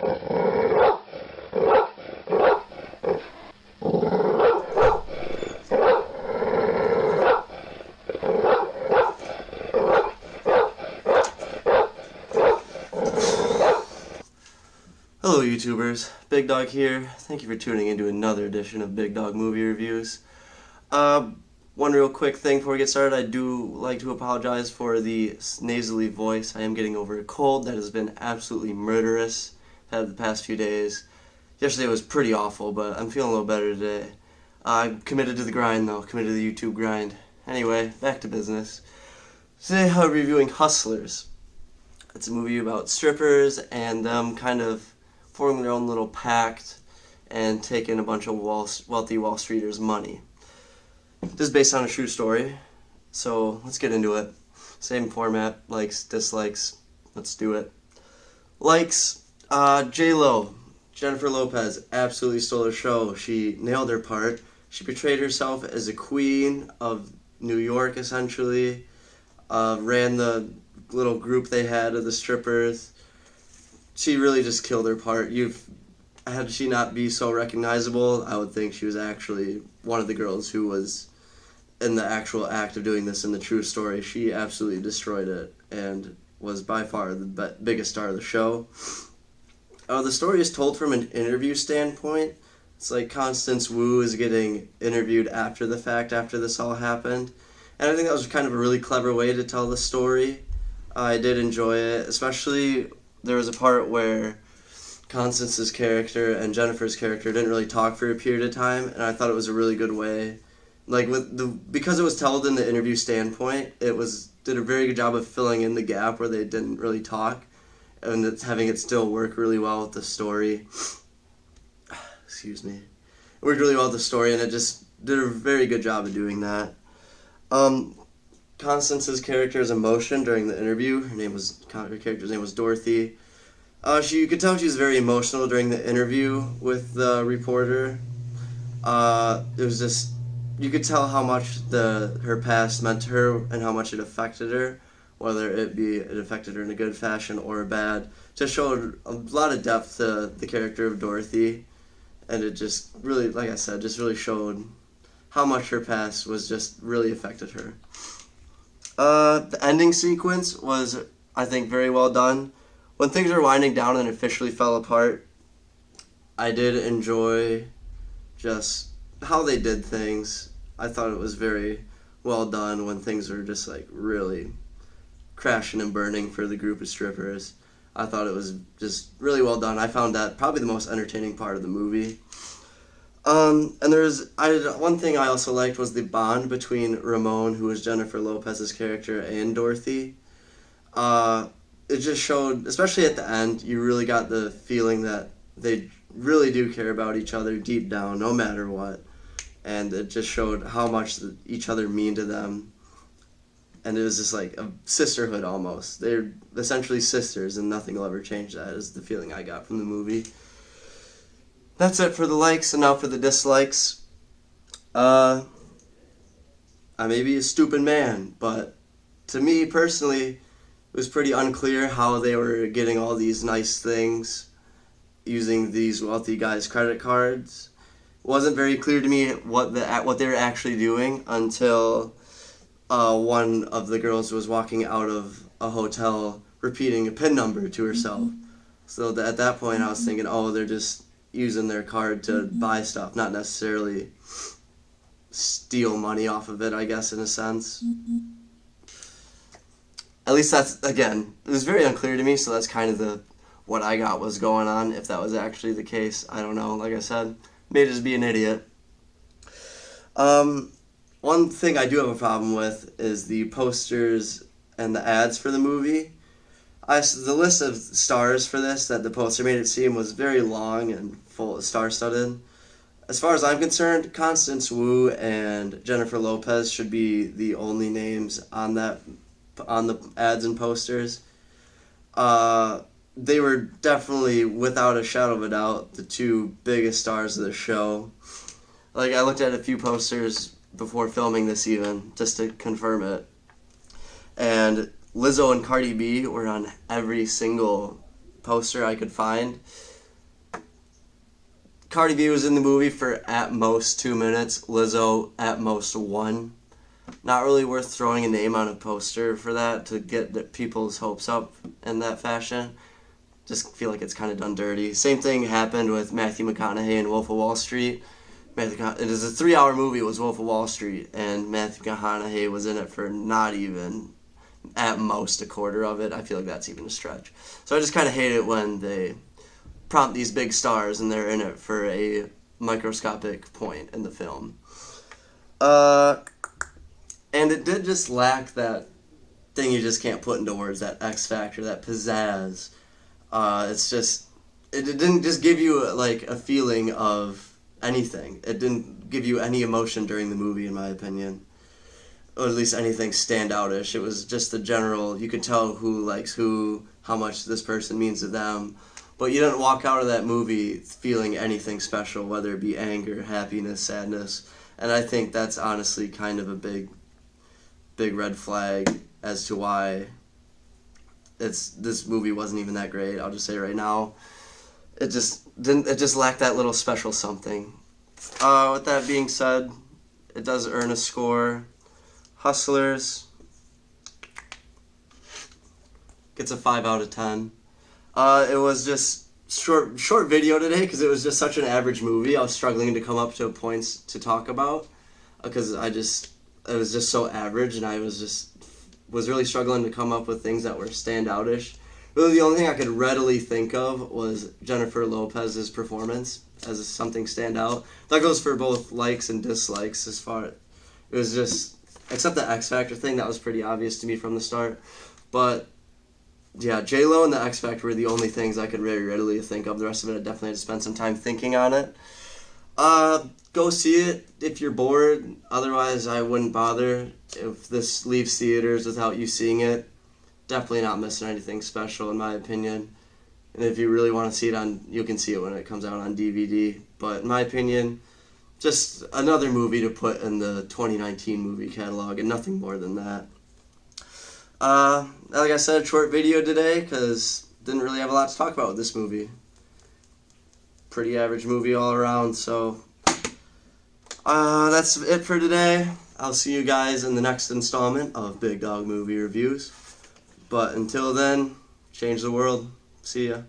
Hello YouTubers, Big Dog here. Thank you for tuning into another edition of Big Dog Movie Reviews. One real quick thing before we get started, I do like to apologize for the nasally voice. I am getting over a cold that has been absolutely murderous the past few days. Yesterday was pretty awful, but I'm feeling a little better today. I'm committed to the grind though, committed to the YouTube grind. Anyway, back to business. Today I'm reviewing Hustlers. It's a movie about strippers and them kind of forming their own little pact and taking a bunch of wealthy Wall Streeters' money. This is based on a true story, so let's get into it. Same format, likes, dislikes, let's do it. Likes, J-Lo, Jennifer Lopez, absolutely stole the show. She nailed her part. She portrayed herself as a queen of New York, essentially. Ran the little group they had of the strippers. She really just killed her part. Had she not be so recognizable, I would think she was actually one of the girls who was in the actual act of doing this in the true story. She absolutely destroyed it and was by far the biggest star of the show. The story is told from an interview standpoint. It's like Constance Wu is getting interviewed after the fact, after this all happened. And I think that was kind of a really clever way to tell the story. I did enjoy it, especially there was a part where Constance's character and Jennifer's character didn't really talk for a period of time, and I thought it was a really good way. Because it was told in the interview standpoint, did a very good job of filling in the gap where they didn't really talk, and it's having it still work really well with the story. Excuse me. It worked really well with the story, and it just did a very good job of doing that. Constance's character's emotion during the interview, her character's name was Dorothy. You could tell she was very emotional during the interview with the reporter. It was just, you could tell how much her past meant to her and how much it affected her, whether it affected her in a good fashion or a bad. Just showed a lot of depth to the character of Dorothy, and it just really, like I said, just really showed how much her past was just really affected her. The ending sequence was, I think, very well done. When things were winding down and officially fell apart, I did enjoy just how they did things. I thought it was very well done when things were just like really crashing and burning for the group of strippers. I thought it was just really well done. I found that probably the most entertaining part of the movie. And one thing I also liked was the bond between Ramon, who was Jennifer Lopez's character, and Dorothy. It just showed, especially at the end, you really got the feeling that they really do care about each other deep down, no matter what. And it just showed how much each other mean to them. And it was just like a sisterhood almost. They're essentially sisters, and nothing will ever change that, is the feeling I got from the movie. That's it for the likes, and now for the dislikes. I may be a stupid man, but to me personally, it was pretty unclear how they were getting all these nice things using these wealthy guys' credit cards. It wasn't very clear to me what they were actually doing until one of the girls was walking out of a hotel repeating a PIN number to herself. So at that point I was thinking, oh, they're just using their card to buy stuff, not necessarily steal money off of it, I guess, in a sense. At least that's, again, it was very unclear to me, so that's kind of what I got was going on. If that was actually the case, I don't know. Like I said, may just be an idiot. One thing I do have a problem with is the posters and the ads for the movie. The list of stars for this that the poster made it seem was very long and full, star-studded. As far as I'm concerned, Constance Wu and Jennifer Lopez should be the only names on the ads and posters. They were definitely, without a shadow of a doubt, the two biggest stars of the show. Like, I looked at a few posters before filming this even, just to confirm it. And Lizzo and Cardi B were on every single poster I could find. Cardi B was in the movie for at most 2 minutes. Lizzo at most 1. Not really worth throwing a name on a poster for that to get people's hopes up in that fashion. Just feel like it's kind of done dirty. Same thing happened with Matthew McConaughey in Wolf of Wall Street. It is a 3-hour movie. It was Wolf of Wall Street, and Matthew McConaughey was in it for not even at most a quarter of it. I feel like that's even a stretch. So I just kind of hate it when they prompt these big stars and they're in it for a microscopic point in the film. And it did just lack that thing you just can't put into words, that X factor, that pizzazz. It's just, it didn't just give you like a feeling of anything. It didn't give you any emotion during the movie, in my opinion. Or at least anything standoutish. It was just the general, you could tell who likes who, how much this person means to them. But you didn't walk out of that movie feeling anything special, whether it be anger, happiness, sadness. And I think that's honestly kind of a big red flag as to why this movie wasn't even that great. I'll just say right now, it just lacked that little special something. With that being said, it does earn a score. Hustlers gets a 5 out of 10. It was just short video today because it was just such an average movie. I was struggling to come up to points to talk about because it was just so average, and I was really struggling to come up with things that were standoutish. Really, the only thing I could readily think of was Jennifer Lopez's performance as something standout. That goes for both likes and dislikes. It was just, except the X Factor thing, that was pretty obvious to me from the start. But yeah, J-Lo and the X Factor were the only things I could very readily think of. The rest of it, I definitely had to spend some time thinking on it. Go see it if you're bored. Otherwise, I wouldn't bother. If this leaves theaters without you seeing it, definitely not missing anything special, in my opinion. And if you really want to see it you can see it when it comes out on DVD. But in my opinion, just another movie to put in the 2019 movie catalog, and nothing more than that. Like I said, short video today because didn't really have a lot to talk about with this movie. Pretty average movie all around, so that's it for today. I'll see you guys in the next installment of Big Dog Movie Reviews. But until then, change the world. See ya.